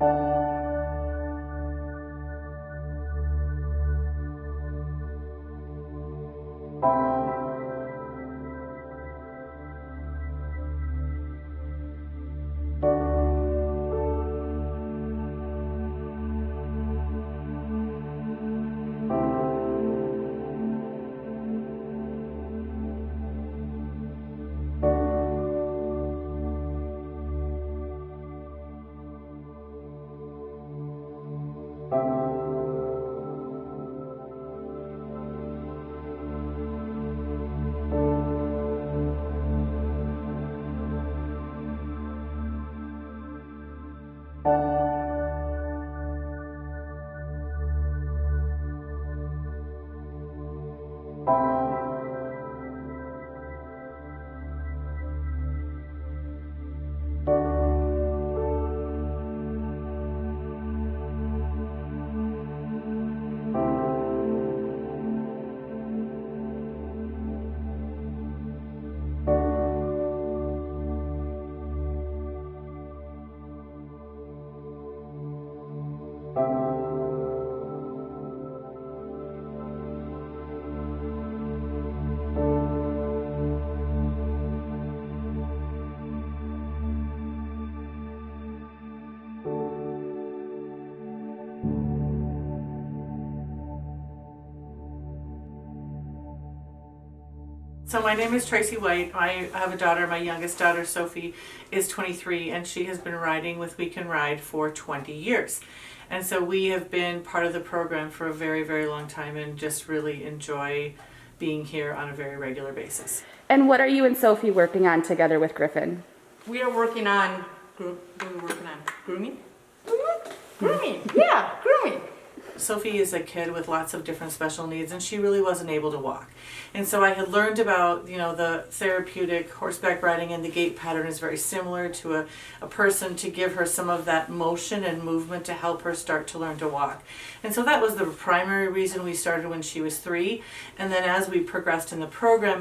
So my name is Tracy White. I have a daughter. My youngest daughter, Sophie, is 23, and she has been riding with We Can Ride for 20 years. And so we have been part of the program for a very, very long time and just really enjoy being here on a very regular basis. And what are you and Sophie working on together with Griffin? We are working on, grooming? Grooming, yeah, grooming. Sophie is a kid with lots of different special needs, and she really wasn't able to walk. And so I had learned about, the therapeutic horseback riding, and the gait pattern is very similar to a person, to give her some of that motion and movement to help her start to learn to walk. And so that was the primary reason we started when she was 3. And then as we progressed in the program,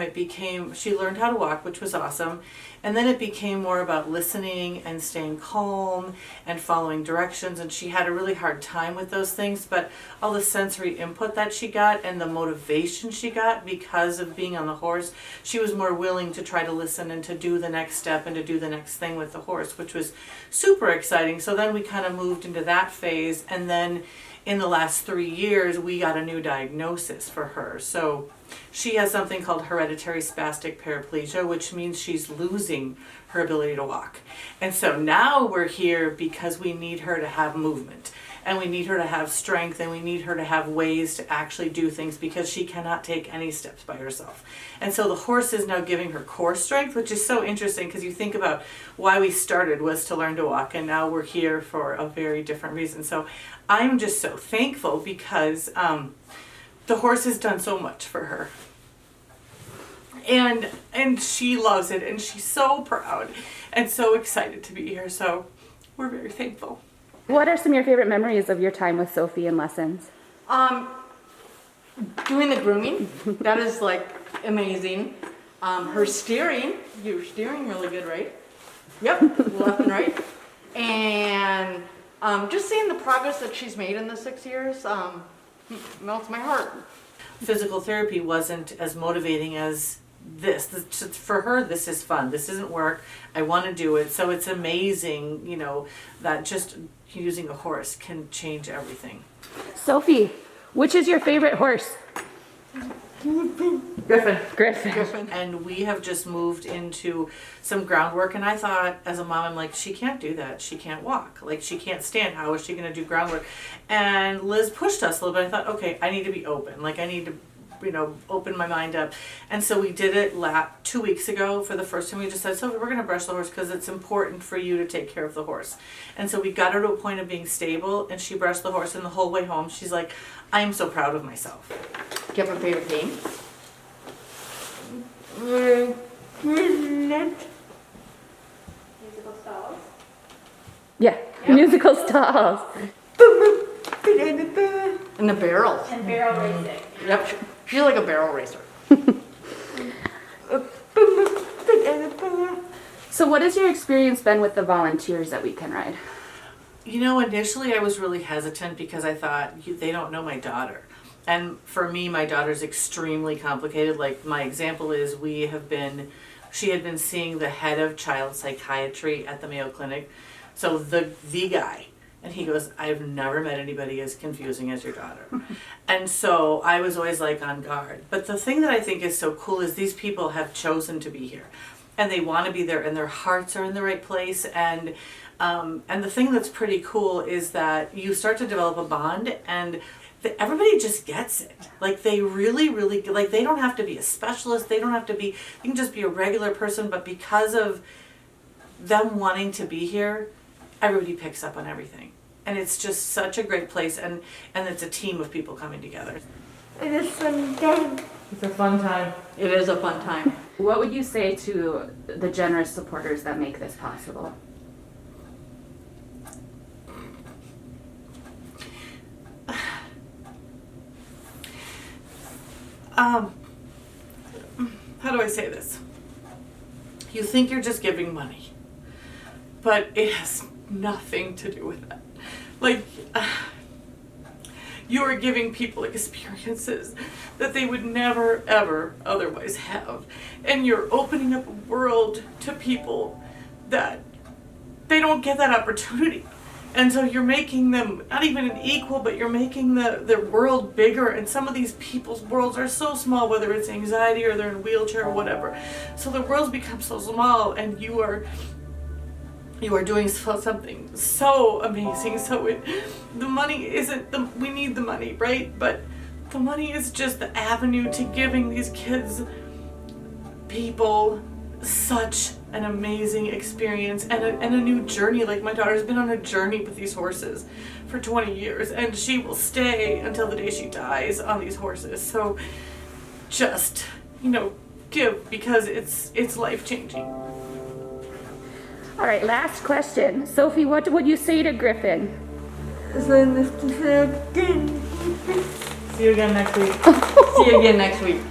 she learned how to walk, which was awesome. And then it became more about listening and staying calm and following directions. And she had a really hard time with those things, but all the sensory input that she got and the motivation she got because of being on the horse, she was more willing to try to listen and to do the next step and to do the next thing with the horse, which was super exciting. So then we kind of moved into that phase. And then in the last 3 years, we got a new diagnosis for her. So she has something called hereditary spastic paraplegia, which means she's losing her ability to walk. And so now we're here because we need her to have movement, and we need her to have strength, and we need her to have ways to actually do things because she cannot take any steps by herself. And so the horse is now giving her core strength, which is so interesting because you think about why we started was to learn to walk, and now we're here for a very different reason. So I'm just so thankful because the horse has done so much for her. And she loves it, and she's so proud and so excited to be here. So we're very thankful. What are some of your favorite memories of your time with Sophie in lessons? Doing the grooming, that is like amazing. Her steering, you're steering really good, right? Yep, left and right. And just seeing the progress that she's made in the 6 years melts my heart. Physical therapy wasn't as motivating as this. For her, this is fun. This isn't work. I want to do it. So it's amazing, that just using a horse can change everything. Sophie, which is your favorite horse? Griffin. And we have just moved into some groundwork, and I thought as a mom, I'm like, she can't do that. She can't walk. Like, she can't stand. How is she going to do groundwork? And Liz pushed us a little bit. I thought, okay, I need to be open. Like, I need to open my mind up. And so we did it 2 weeks ago for the first time. We just said, Sophie, we're going to brush the horse because it's important for you to take care of the horse. And so we got her to a point of being stable, and she brushed the horse, and the whole way home she's like, I am so proud of myself. Do you have a favorite game? Musical stalls. Yeah, yep. Musical stalls. And the barrels. And barrel racing. Yep, she's like a barrel racer. So what has your experience been with the volunteers at We Can Ride? You know, initially I was really hesitant because I thought they don't know my daughter. And for me, my daughter's extremely complicated. Like my example is she had been seeing the head of child psychiatry at the Mayo Clinic. So the guy, and he goes, I've never met anybody as confusing as your daughter. And so I was always like on guard. But the thing that I think is so cool is these people have chosen to be here. And they want to be there and their hearts are in the right place. And the thing that's pretty cool is that you start to develop a bond and everybody just gets it. Like they really, really, like they don't have to be a specialist. They don't have to be, you can just be a regular person, but because of them wanting to be here, everybody picks up on everything. And it's just such a great place, and it's a team of people coming together. It is fun time. It's a fun time. It is a fun time. What would you say to the generous supporters that make this possible? How do I say this? You think you're just giving money, but it has nothing to do with that. Like, you are giving people experiences that they would never, ever otherwise have. And you're opening up a world to people that they don't get that opportunity. And so you're making them not even an equal, but you're making the world bigger. And some of these people's worlds are so small, whether it's anxiety or they're in a wheelchair or whatever. So the world's become so small, and you are doing something so amazing. So the money isn't we need the money, right? But the money is just the avenue to giving these kids, people, such an amazing experience and a new journey. Like my daughter's been on a journey with these horses for 20 years, and she will stay until the day she dies on these horses. So just, give, because it's life-changing. All right, last question. Sophie, what would you say to Griffin? So Mr. Good. See you again next week. See you again next week.